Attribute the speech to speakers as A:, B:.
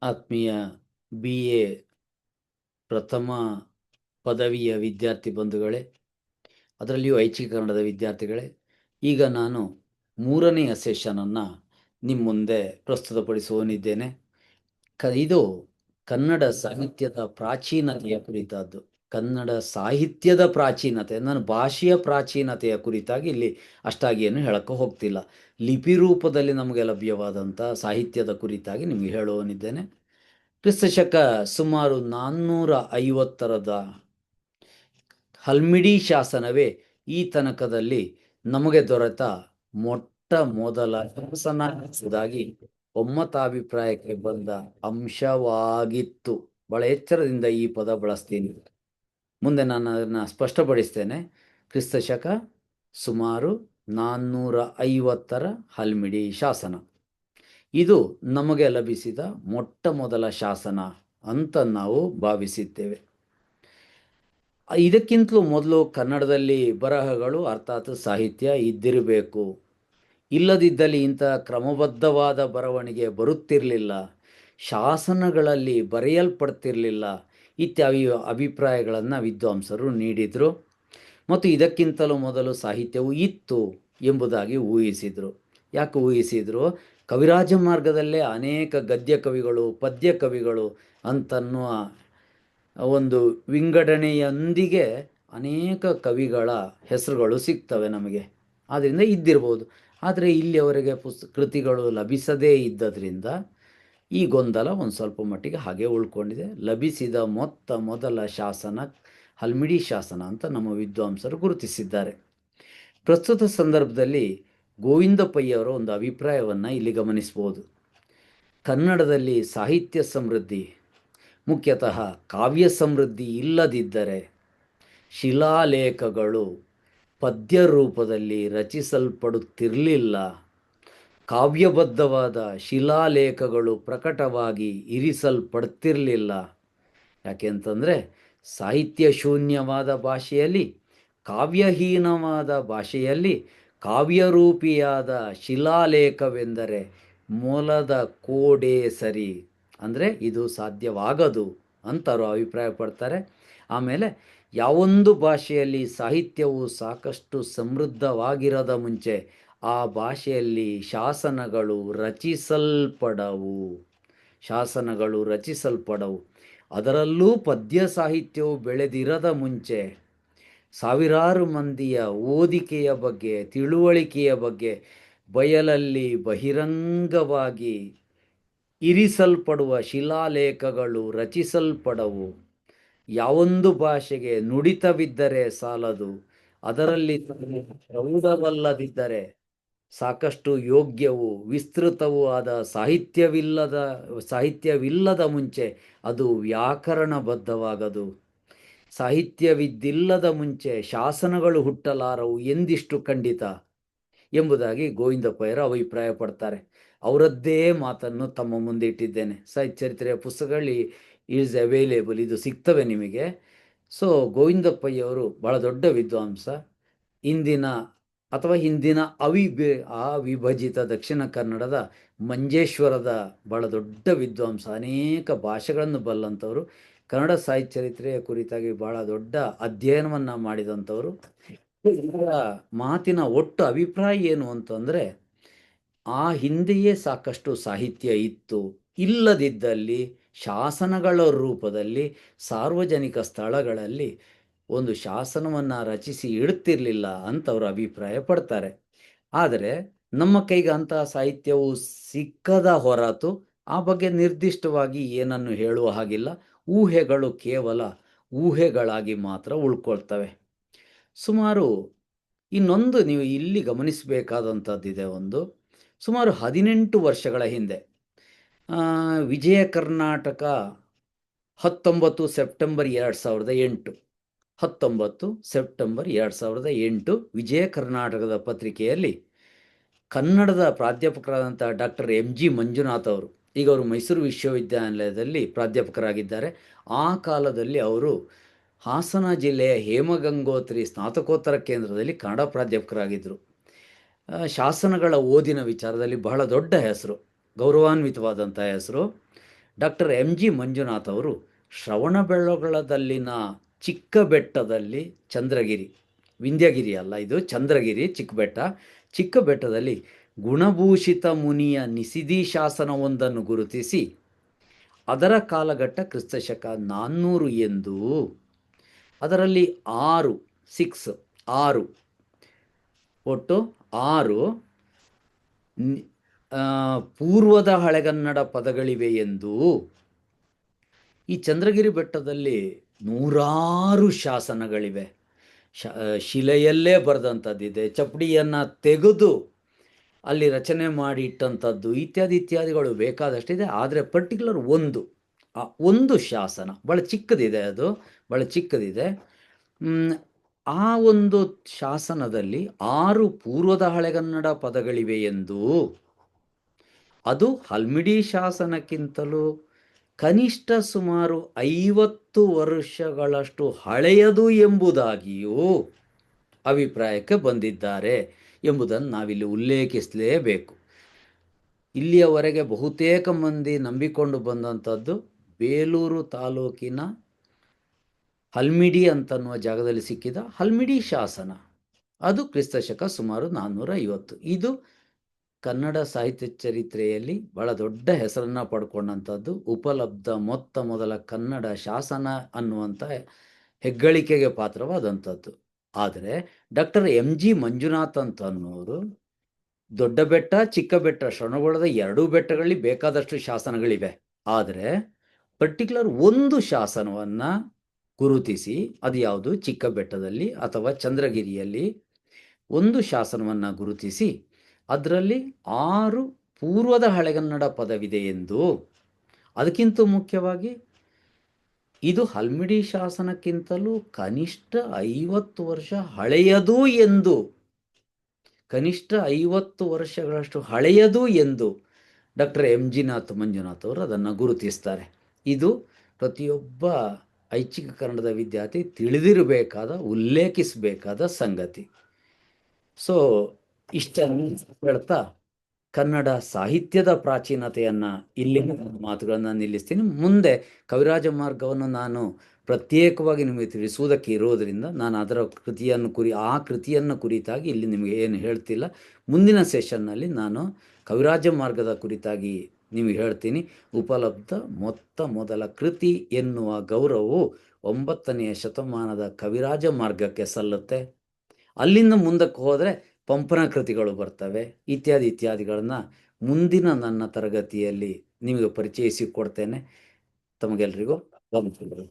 A: ಆತ್ಮೀಯ BA ಪ್ರಥಮ ಪದವಿಯ ವಿದ್ಯಾರ್ಥಿ ಬಂಧುಗಳೇ, ಅದರಲ್ಲಿಯೂ ಐಚ್ಛಿಕ ಕನ್ನಡದ ವಿದ್ಯಾರ್ಥಿಗಳೇ, ಈಗ ನಾನು 3ನೆಯ ಸೆಷನನ್ನು ನಿಮ್ಮ ಮುಂದೆ ಪ್ರಸ್ತುತಪಡಿಸುವನಿದ್ದೇನೆ. ಇದು ಕನ್ನಡ ಸಾಹಿತ್ಯದ ಪ್ರಾಚೀನತೆಯ ಕುರಿತಾದ್ದು. ಕನ್ನಡ ಸಾಹಿತ್ಯದ ಪ್ರಾಚೀನತೆ, ನಾನು ಭಾಷೆಯ ಪ್ರಾಚೀನತೆಯ ಕುರಿತಾಗಿ ಇಲ್ಲಿ ಅಷ್ಟಾಗಿ ಏನು ಹೇಳಕ್ಕೆ ಹೋಗ್ತಿಲ್ಲ. ಲಿಪಿ ರೂಪದಲ್ಲಿ ನಮಗೆ ಲಭ್ಯವಾದಂಥ ಸಾಹಿತ್ಯದ ಕುರಿತಾಗಿ ನಿಮಗೆ ಹೇಳುವನಿದ್ದೇನೆ. ಕ್ರಿಸ್ತಶಕ ಸುಮಾರು 450ರದ ಹಲ್ಮಿಡಿ ಶಾಸನವೇ ಈ ತನಕದಲ್ಲಿ ನಮಗೆ ದೊರೆತ ಮೊಟ್ಟ ಮೊದಲ ಶಾಸನ ಎಂಬುದಾಗಿ ಒಮ್ಮತಾಭಿಪ್ರಾಯಕ್ಕೆ ಬಂದ ಅಂಶವಾಗಿತ್ತು. ಬಹಳ ಎಚ್ಚರದಿಂದ ಈ ಪದ ಬಳಸ್ತೀನಿ. ಮುಂದೆ ನಾನು ಅದನ್ನು ಸ್ಪಷ್ಟಪಡಿಸ್ತೇನೆ. ಕ್ರಿಸ್ತಶಕ ಸುಮಾರು 450ರ ಹಲ್ಮಿಡಿ ಶಾಸನ. ಇದು ನಮಗೆ ಲಭಿಸಿದ ಮೊಟ್ಟ ಮೊದಲ ಶಾಸನ ಅಂತ ನಾವು ಭಾವಿಸಿದ್ದೇವೆ. ಇದಕ್ಕಿಂತಲೂ ಮೊದಲು ಕನ್ನಡದಲ್ಲಿ ಬರಹಗಳು ಅರ್ಥಾತ್ ಸಾಹಿತ್ಯ ಇದ್ದಿರಬೇಕು. ಇಲ್ಲದಿದ್ದಲ್ಲಿ ಇಂಥ ಕ್ರಮಬದ್ಧವಾದ ಬರವಣಿಗೆ ಬರುತ್ತಿರಲಿಲ್ಲ, ಶಾಸನಗಳಲ್ಲಿ ಬರೆಯಲ್ಪಡ್ತಿರಲಿಲ್ಲ ಇತ್ಯಾದಿ ಅಭಿಪ್ರಾಯಗಳನ್ನು ವಿದ್ವಾಂಸರು ನೀಡಿದರು. ಮತ್ತು ಇದಕ್ಕಿಂತಲೂ ಮೊದಲು ಸಾಹಿತ್ಯವು ಇತ್ತು ಎಂಬುದಾಗಿ ಊಹಿಸಿದರು. ಯಾಕೆ ಊಹಿಸಿದರು? ಕವಿರಾಜ ಮಾರ್ಗದಲ್ಲೇ ಅನೇಕ ಗದ್ಯ ಕವಿಗಳು, ಪದ್ಯ ಕವಿಗಳು ಅಂತನ್ನುವ ಒಂದು ವಿಂಗಡಣೆಯೊಂದಿಗೆ ಅನೇಕ ಕವಿಗಳ ಹೆಸರುಗಳು ಸಿಗ್ತವೆ ನಮಗೆ. ಆದ್ದರಿಂದ ಇದ್ದಿರ್ಬೋದು. ಆದರೆ ಇಲ್ಲಿಯವರೆಗೆ ಕೃತಿಗಳು ಲಭಿಸದೇ ಇದ್ದದ್ರಿಂದ ಈ ಗೊಂದಲ ಒಂದು ಸ್ವಲ್ಪ ಮಟ್ಟಿಗೆ ಹಾಗೆ ಉಳ್ಕೊಂಡಿದೆ. ಲಭಿಸಿದ ಮೊದಲ ಶಾಸನ ಹಲ್ಮಿಡಿ ಶಾಸನ ಅಂತ ನಮ್ಮ ವಿದ್ವಾಂಸರು ಗುರುತಿಸಿದ್ದಾರೆ. ಪ್ರಸ್ತುತ ಸಂದರ್ಭದಲ್ಲಿ ಗೋವಿಂದ ಪೈ ಅವರ ಒಂದು ಅಭಿಪ್ರಾಯವನ್ನು ಇಲ್ಲಿ ಗಮನಿಸ್ಬೋದು. ಕನ್ನಡದಲ್ಲಿ ಸಾಹಿತ್ಯ ಸಮೃದ್ಧಿ, ಮುಖ್ಯತಃ ಕಾವ್ಯ ಸಮೃದ್ಧಿ ಇಲ್ಲದಿದ್ದರೆ ಶಿಲಾಲೇಖಗಳು ಪದ್ಯ ರೂಪದಲ್ಲಿ ರಚಿಸಲ್ಪಡುತ್ತಿರಲಿಲ್ಲ. ಕಾವ್ಯಬದ್ಧವಾದ ಶಿಲಾಲೇಖಗಳು ಪ್ರಕಟವಾಗಿ ಇರಿಸಲ್ಪಡ್ತಿರಲಿಲ್ಲ. ಯಾಕೆಂತಂದರೆ ಸಾಹಿತ್ಯ ಶೂನ್ಯವಾದ ಭಾಷೆಯಲ್ಲಿ, ಕಾವ್ಯಹೀನವಾದ ಭಾಷೆಯಲ್ಲಿ ಕಾವ್ಯರೂಪಿಯಾದ ಶಿಲಾಲೇಖವೆಂದರೆ ಮೊಲದ ಕೋಡೆ ಸರಿ, ಅಂದರೆ ಇದು ಸಾಧ್ಯವಾಗದು ಅಂತ ಅವರು ಅಭಿಪ್ರಾಯ ಪಡ್ತಾರೆ. ಆಮೇಲೆ ಯಾವೊಂದು ಭಾಷೆಯಲ್ಲಿ ಸಾಹಿತ್ಯವು ಸಾಕಷ್ಟು ಸಮೃದ್ಧವಾಗಿರದ ಮುಂಚೆ ಆ ಭಾಷೆಯಲ್ಲಿ ಶಾಸನಗಳು ರಚಿಸಲ್ಪಡವು. ಅದರಲ್ಲೂ ಪದ್ಯ ಸಾಹಿತ್ಯವು ಬೆಳೆದಿರದ ಮುಂಚೆ ಸಾವಿರಾರು ಮಂದಿಯ ಓದಿಕೆಯ ಬಗ್ಗೆ, ತಿಳುವಳಿಕೆಯ ಬಗ್ಗೆ ಬಯಲಲ್ಲಿ ಬಹಿರಂಗವಾಗಿ ಇರಿಸಲ್ಪಡುವ ಶಿಲಾಲೇಖಗಳು ರಚಿಸಲ್ಪಡವು. ಯಾವೊಂದು ಭಾಷೆಗೆ ನುಡಿತವಿದ್ದರೆ ಸಾಲದು, ಅದರಲ್ಲಿ ಪ್ರೌಢವಲ್ಲದಿದ್ದರೆ ಸಾಕಷ್ಟು ಯೋಗ್ಯವೂ ವಿಸ್ತೃತವೂ ಆದ ಸಾಹಿತ್ಯವಿಲ್ಲದ ಮುಂಚೆ ಅದು ವ್ಯಾಕರಣಬದ್ಧವಾಗದು. ಸಾಹಿತ್ಯವಿದ್ದಿಲ್ಲದ ಮುಂಚೆ ಶಾಸನಗಳು ಹುಟ್ಟಲಾರವು ಎಂದಿಷ್ಟು ಖಂಡಿತ ಎಂಬುದಾಗಿ ಗೋವಿಂದ ಪೈಯರು ಅಭಿಪ್ರಾಯ ಪಡ್ತಾರೆ. ಅವರದ್ದೇ ಮಾತನ್ನು ತಮ್ಮ ಮುಂದೆ ಇಟ್ಟಿದ್ದೇನೆ. ಸಾಹಿತ್ಯ ಚರಿತ್ರೆಯ ಪುಸ್ತಕಗಳು ಈಸ್ ಅವೈಲೇಬಲ್, ಇದು ಸಿಗ್ತವೆ ನಿಮಗೆ. ಸೊ ಗೋವಿಂದ ಪೈಯವರು ಬಹಳ ದೊಡ್ಡ ವಿದ್ವಾಂಸ. ಹಿಂದಿನ ಅವಿಭಜಿತ ದಕ್ಷಿಣ ಕನ್ನಡದ ಮಂಜೇಶ್ವರದ ಬಹಳ ದೊಡ್ಡ ವಿದ್ವಾಂಸ. ಅನೇಕ ಭಾಷೆಗಳನ್ನು ಬಲ್ಲಂಥವರು, ಕನ್ನಡ ಸಾಹಿತ್ಯ ಚರಿತ್ರೆಯ ಕುರಿತಾಗಿ ಬಹಳ ದೊಡ್ಡ ಅಧ್ಯಯನವನ್ನು ಮಾಡಿದಂಥವರು. ಇವರ ಮಾತಿನ ಒಟ್ಟು ಅಭಿಪ್ರಾಯ ಏನು ಅಂತಂದರೆ, ಆ ಹಿಂದೆಯೇ ಸಾಕಷ್ಟು ಸಾಹಿತ್ಯ ಇತ್ತು. ಇಲ್ಲದಿದ್ದಲ್ಲಿ ಶಾಸನಗಳ ರೂಪದಲ್ಲಿ ಸಾರ್ವಜನಿಕ ಸ್ಥಳಗಳಲ್ಲಿ ಒಂದು ಶಾಸನವನ್ನು ರಚಿಸಿ ಇಡುತ್ತಿರಲಿಲ್ಲ ಅಂತ ಅವರು ಅಭಿಪ್ರಾಯ ಪಡ್ತಾರೆ. ಆದರೆ ನಮ್ಮ ಕೈಗೆ ಅಂತಹ ಸಾಹಿತ್ಯವು ಸಿಕ್ಕದ ಹೊರತು ಆ ಬಗ್ಗೆ ನಿರ್ದಿಷ್ಟವಾಗಿ ಏನನ್ನು ಹೇಳುವ ಹಾಗಿಲ್ಲ. ಊಹೆಗಳು ಕೇವಲ ಊಹೆಗಳಾಗಿ ಮಾತ್ರ ಉಳ್ಕೊಳ್ತವೆ. ಸುಮಾರು ಇನ್ನೊಂದು ನೀವು ಇಲ್ಲಿ ಗಮನಿಸಬೇಕಾದಂಥದ್ದಿದೆ. ಸುಮಾರು 18 ವರ್ಷಗಳ ಹಿಂದೆ ವಿಜಯ ಕರ್ನಾಟಕ 19 ಸೆಪ್ಟೆಂಬರ್ 2008 ವಿಜಯ ಕರ್ನಾಟಕದ ಪತ್ರಿಕೆಯಲ್ಲಿ ಕನ್ನಡದ ಪ್ರಾಧ್ಯಾಪಕರಾದಂಥ ಡಾಕ್ಟರ್ MG ಮಂಜುನಾಥ್ ಅವರು, ಈಗ ಅವರು ಮೈಸೂರು ವಿಶ್ವವಿದ್ಯಾನಿಲಯದಲ್ಲಿ ಪ್ರಾಧ್ಯಾಪಕರಾಗಿದ್ದಾರೆ. ಆ ಕಾಲದಲ್ಲಿ ಅವರು ಹಾಸನ ಜಿಲ್ಲೆಯ ಹೇಮಗಂಗೋತ್ರಿ ಸ್ನಾತಕೋತ್ತರ ಕೇಂದ್ರದಲ್ಲಿ ಕನ್ನಡ ಪ್ರಾಧ್ಯಾಪಕರಾಗಿದ್ದರು. ಶಾಸನಗಳ ಓದಿನ ವಿಚಾರದಲ್ಲಿ ಬಹಳ ದೊಡ್ಡ ಹೆಸರು, ಗೌರವಾನ್ವಿತವಾದಂಥ ಹೆಸರು. ಡಾಕ್ಟರ್ ಎಂ ಜಿ ಮಂಜುನಾಥ್ ಅವರು ಶ್ರವಣಬೆಳಗೊಳದಲ್ಲಿನ ಚಿಕ್ಕ ಬೆಟ್ಟದಲ್ಲಿ, ಚಂದ್ರಗಿರಿ, ವಿಂಧ್ಯಗಿರಿ ಅಲ್ಲ ಇದು, ಚಂದ್ರಗಿರಿ ಚಿಕ್ಕ ಬೆಟ್ಟ, ಚಿಕ್ಕ ಬೆಟ್ಟದಲ್ಲಿ ಗುಣಭೂಷಿತ ಮುನಿಯ ನಿಸಿದಿ ಶಾಸನವೊಂದನ್ನು ಗುರುತಿಸಿ ಅದರ ಕಾಲಘಟ್ಟ ಕ್ರಿಸ್ತಶಕ 400 ಎಂದು, ಅದರಲ್ಲಿ 6 ಒಟ್ಟು 6 ಪೂರ್ವದ ಹಳೆಗನ್ನಡ ಪದಗಳಿವೆ ಎಂದು, ಈ ಚಂದ್ರಗಿರಿ ಬೆಟ್ಟದಲ್ಲಿ 100 ಶಾಸನಗಳಿವೆ. ಶಿಲೆಯಲ್ಲೇ ಬರೆದಂಥದ್ದಿದೆ, ಚಪ್ಪಡಿಯನ್ನು ತೆಗೆದು ಅಲ್ಲಿ ರಚನೆ ಮಾಡಿ ಇಟ್ಟಂಥದ್ದು, ಇತ್ಯಾದಿ ಇತ್ಯಾದಿಗಳು ಬೇಕಾದಷ್ಟಿದೆ. ಆದರೆ ಪರ್ಟಿಕ್ಯುಲರ್ ಒಂದು ಶಾಸನ ಭಾಳ ಚಿಕ್ಕದಿದೆ, ಅದು ಭಾಳ ಚಿಕ್ಕದಿದೆ. ಆ ಒಂದು ಶಾಸನದಲ್ಲಿ 6 ಪೂರ್ವದ ಹಳೆಗನ್ನಡ ಪದಗಳಿವೆ ಎಂದು, ಅದು ಹಲ್ಮಿಡಿ ಶಾಸನಕ್ಕಿಂತಲೂ ಕನಿಷ್ಠ ಸುಮಾರು 50 ವರ್ಷಗಳಷ್ಟು ಹಳೆಯದು ಎಂಬುದಾಗಿಯೂ ಅಭಿಪ್ರಾಯಕ್ಕೆ ಬಂದಿದ್ದಾರೆ ಎಂಬುದನ್ನು ನಾವಿಲ್ಲಿ ಉಲ್ಲೇಖಿಸಲೇಬೇಕು. ಇಲ್ಲಿಯವರೆಗೆ ಬಹುತೇಕ ಮಂದಿ ನಂಬಿಕೊಂಡು ಬಂದಂಥದ್ದು ಬೇಲೂರು ತಾಲೂಕಿನ ಹಲ್ಮಿಡಿ ಅಂತನ್ನುವ ಜಾಗದಲ್ಲಿ ಸಿಕ್ಕಿದ ಹಲ್ಮಿಡಿ ಶಾಸನ, ಅದು ಕ್ರಿಸ್ತಶಕ ಸುಮಾರು 450. ಇದು ಕನ್ನಡ ಸಾಹಿತ್ಯ ಚರಿತ್ರೆಯಲ್ಲಿ ಬಹಳ ದೊಡ್ಡ ಹೆಸರನ್ನು ಪಡ್ಕೊಂಡಂಥದ್ದು, ಉಪಲಬ್ಧ ಮೊದಲ ಕನ್ನಡ ಶಾಸನ ಅನ್ನುವಂಥ ಹೆಗ್ಗಳಿಕೆಗೆ ಪಾತ್ರವಾದಂಥದ್ದು. ಆದರೆ ಡಾಕ್ಟರ್ ಎಂ ಜಿ ಮಂಜುನಾಥ್ ಅಂತ ಅನ್ನೋರು ದೊಡ್ಡ ಬೆಟ್ಟ, ಚಿಕ್ಕ ಬೆಟ್ಟ, ಶ್ರವಣಬೆಳಗೊಳದ 2 ಬೆಟ್ಟಗಳಲ್ಲಿ ಬೇಕಾದಷ್ಟು ಶಾಸನಗಳಿವೆ. ಆದರೆ ಪರ್ಟಿಕ್ಯುಲರ್ ಒಂದು ಶಾಸನವನ್ನು ಗುರುತಿಸಿ, ಅದು ಯಾವುದು, ಚಿಕ್ಕ ಬೆಟ್ಟದಲ್ಲಿ ಅಥವಾ ಚಂದ್ರಗಿರಿಯಲ್ಲಿ ಒಂದು ಶಾಸನವನ್ನು ಗುರುತಿಸಿ ಅದರಲ್ಲಿ 6 ಪೂರ್ವದ ಹಳೆಗನ್ನಡ ಪದವಿದೆ ಎಂದು, ಅದಕ್ಕಿಂತ ಮುಖ್ಯವಾಗಿ ಇದು ಹಲ್ಮಿಡಿ ಶಾಸನಕ್ಕಿಂತಲೂ ಕನಿಷ್ಠ 50 ವರ್ಷ ಹಳೆಯದು ಎಂದು, ಕನಿಷ್ಠ 50 ವರ್ಷಗಳಷ್ಟು ಹಳೆಯದು ಎಂದು ಡಾಕ್ಟರ್ ಎಂ ಜಿ ಮಂಜುನಾಥ್ ಅವರು ಅದನ್ನು ಗುರುತಿಸ್ತಾರೆ. ಇದು ಪ್ರತಿಯೊಬ್ಬ ಐಚ್ಛಿಕ ಕನ್ನಡದ ವಿದ್ಯಾರ್ಥಿ ತಿಳಿದಿರಬೇಕಾದ, ಉಲ್ಲೇಖಿಸಬೇಕಾದ ಸಂಗತಿ. ಸೊ ಇಷ್ಟನ್ನು ಹೇಳ್ತಾ ಕನ್ನಡ ಸಾಹಿತ್ಯದ ಪ್ರಾಚೀನತೆಯನ್ನು ಇಲ್ಲಿ ಮಾತುಗಳನ್ನು ನಿಲ್ಲಿಸ್ತೀನಿ. ಮುಂದೆ ಕವಿರಾಜ ಮಾರ್ಗವನ್ನು ನಾನು ಪ್ರತ್ಯೇಕವಾಗಿ ನಿಮಗೆ ತಿಳಿಸುವುದಕ್ಕೆ ಇರೋದರಿಂದ ನಾನು ಅದರ ಕೃತಿಯನ್ನು ಕುರಿತಾಗಿ ಇಲ್ಲಿ ನಿಮಗೆ ಏನು ಹೇಳ್ತಿಲ್ಲ. ಮುಂದಿನ ಸೆಷನ್ನಲ್ಲಿ ನಾನು ಕವಿರಾಜ ಮಾರ್ಗದ ಕುರಿತಾಗಿ ನಿಮಗೆ ಹೇಳ್ತೀನಿ. ಉಪಲಬ್ಧ ಮೊದಲ ಕೃತಿ ಎನ್ನುವ ಗೌರವವು 9ನೇ ಶತಮಾನದ ಕವಿರಾಜ ಮಾರ್ಗಕ್ಕೆ ಸಲ್ಲುತ್ತೆ. ಅಲ್ಲಿಂದ ಮುಂದಕ್ಕೆ ಹೋದರೆ ಪಂಪನ ಕೃತಿಗಳು ಬರ್ತವೆ, ಇತ್ಯಾದಿಗಳನ್ನು ಮುಂದಿನ ನನ್ನ ತರಗತಿಯಲ್ಲಿ ನಿಮಗೆ ಪರಿಚಯಿಸಿಕೊಡ್ತೇನೆ. ತಮಗೆಲ್ಲರಿಗೂ ಧನ್ಯವಾದಗಳು.